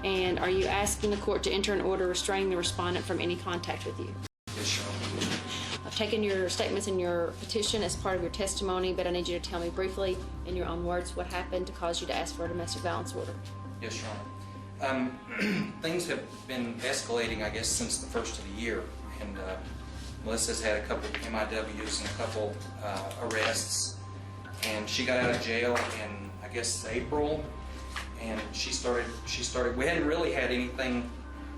And are you asking the court to enter an order restraining the respondent from any contact with you? Yes, Your Honor. I've taken your statements in your petition as part of your testimony, but I need you to tell me briefly, in your own words, what happened to cause you to ask for a domestic violence order. Yes, Your Honor. Things have been escalating, I guess, since the first of the year. And Melissa's had a couple MIWs and a couple arrests. And she got out of jail in, I guess, April. And she started, we hadn't really had anything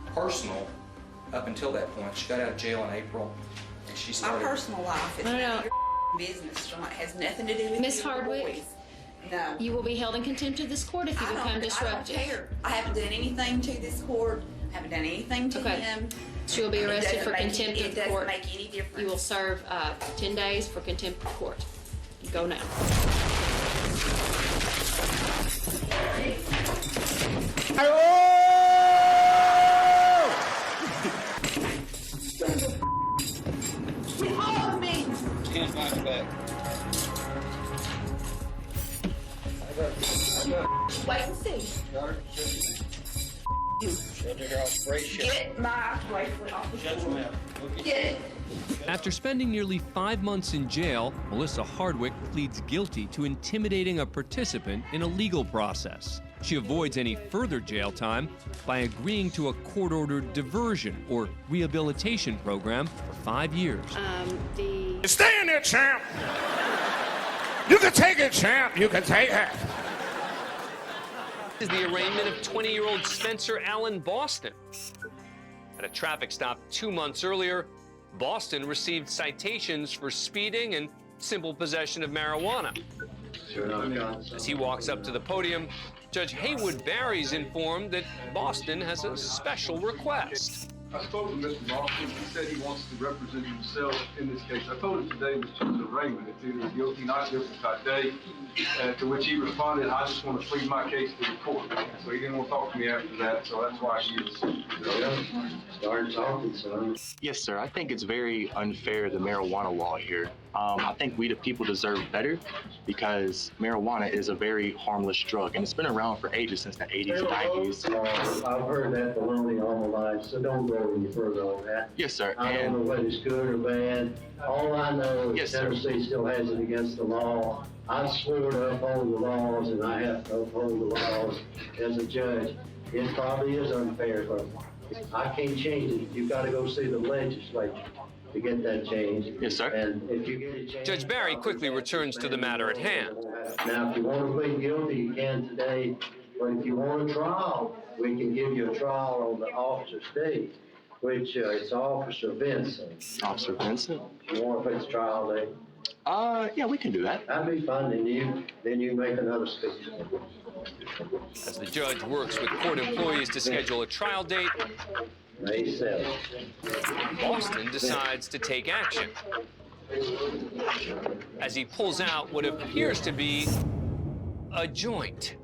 personal up until that point. She got out of jail in April. And she started. My personal life is none of your business, John. It has nothing to do with Miss you Hardwick? boys. No. You will be held in contempt of this court if you become disruptive. I don't care. I haven't done anything to this court. I haven't done anything to him. She will be arrested for contempt of the court. It doesn't make any difference. You will serve 10 days for contempt of court. Go now. Get off of me! Hands behind your back. Wait and see. Get my bracelet off the floor. Get it. After spending nearly 5 months in jail, Melissa Hardwick pleads guilty to intimidating a participant in a legal process. She avoids any further jail time by agreeing to a court-ordered diversion or rehabilitation program for 5 years. Stay in there, champ. You can take it, champ. You can take it. This is the arraignment of 20-year-old Spencer Allen Boston. At a traffic stop 2 months earlier, Boston received citations for speeding and simple possession of marijuana. As he walks up to the podium, Judge Haywood Barry's informed that Boston has a special request. I spoke with Mr. Boston. He said he wants to represent himself in this case. I told him today was just an arraignment. It's either guilty, not guilty by day. To which he responded, I just want to plead my case to the court. So he didn't want to talk to me after that, so that's why he is. Started talking, son. Yes, sir. I think it's very unfair, the marijuana law here. I think we the people deserve better because marijuana is a very harmless drug, and it's been around for ages, since the 80s, 90s. I've heard that baloney all my life, so don't go any further on that. Yes, sir. I don't know whether it's good or bad. All I know is Tennessee still has it against the law. I swore to uphold the laws, and I have to uphold the laws as a judge. It probably is unfair, but I can't change it. You've got to go see the legislature to get that change. Yes, sir. And if you get it changed, Judge Barry quickly returns to the matter at hand. Now, if you want to plead guilty, you can today. But if you want a trial, we can give you a trial on the officer's date, which it's Officer Vincent. Officer Vincent? You want to fix trial date? Yeah, we can do that. That'd be fun, and then you make another speech. As the judge works with court employees to schedule a trial date, May 7th. Boston decides to take action as he pulls out what appears to be a joint.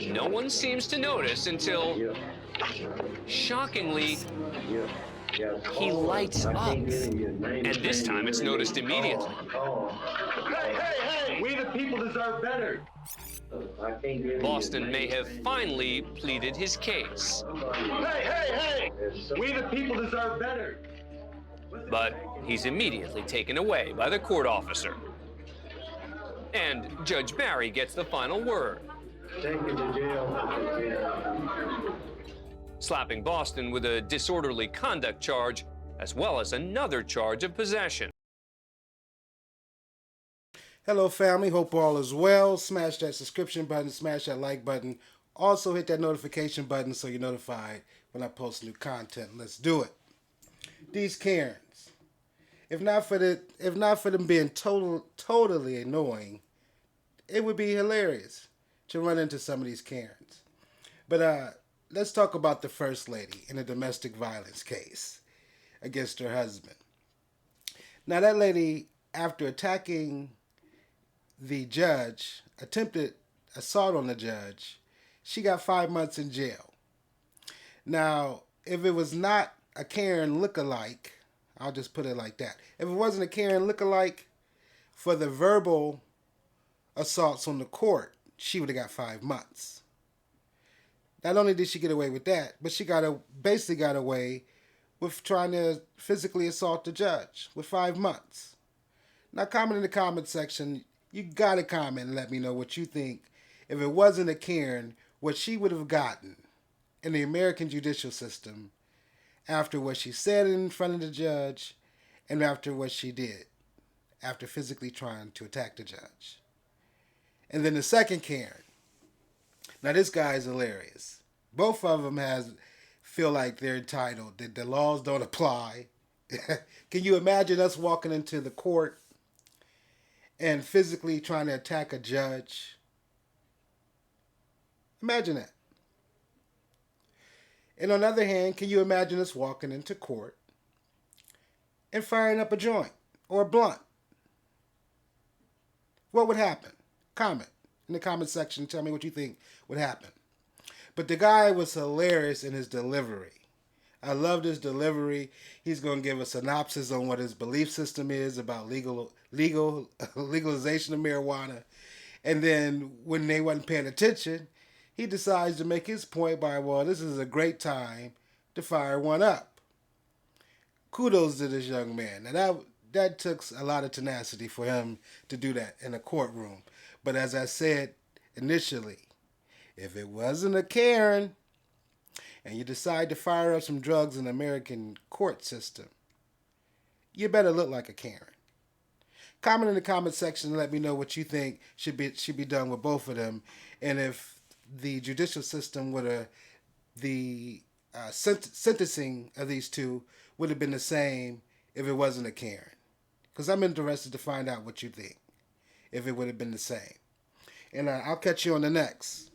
No one seems to notice until, shockingly, he lights up. And this time it's noticed immediately. Hey! We the people deserve better. Boston may have finally pleaded his case. Hey! We the people deserve better. But he's immediately taken away by the court officer. And Judge Barry gets the final word. Take you to jail. Slapping Boston with a disorderly conduct charge, as well as another charge of possession. Hello, family. Hope all is well. Smash that subscription button, smash that like button. Also, hit that notification button so you're notified when I post new content. Let's do it. These Karens. If not for them being totally annoying, it would be hilarious to run into some of these Karens. But let's talk about the First Lady in a domestic violence case against her husband. Now, that lady, after attacking the judge, attempted assault on the judge, she got 5 months in jail. Now, if it was not a Karen lookalike, I'll just put it like that. If it wasn't a Karen lookalike for the verbal assaults on the court, she would have got 5 months. Not only did she get away with that, but she basically got away with trying to physically assault the judge with 5 months. Now, comment in the comment section. You got to comment and let me know what you think. If it wasn't a Karen, what she would have gotten in the American judicial system after what she said in front of the judge and after what she did, after physically trying to attack the judge. And then the second Karen. Now, this guy is hilarious. Both of them feel like they're entitled, that the laws don't apply. Can you imagine us walking into the court and physically trying to attack a judge? Imagine that. And on the other hand, can you imagine us walking into court and firing up a joint or a blunt? What would happen? Comment in the comment section. Tell me what you think would happen. But the guy was hilarious in his delivery. I loved his delivery. He's going to give a synopsis on what his belief system is about legalization of marijuana. And then when they wasn't paying attention, he decides to make his point by, well, this is a great time to fire one up. Kudos to this young man. Now that took a lot of tenacity for him to do that in a courtroom. But as I said initially, if it wasn't a Karen and you decide to fire up some drugs in the American court system, you better look like a Karen. Comment in the comment section and let me know what you think should be done with both of them, and if the judicial system the sentencing of these two would have been the same if it wasn't a Karen. Because I'm interested to find out what you think, if it would have been the same. And I'll catch you on the next.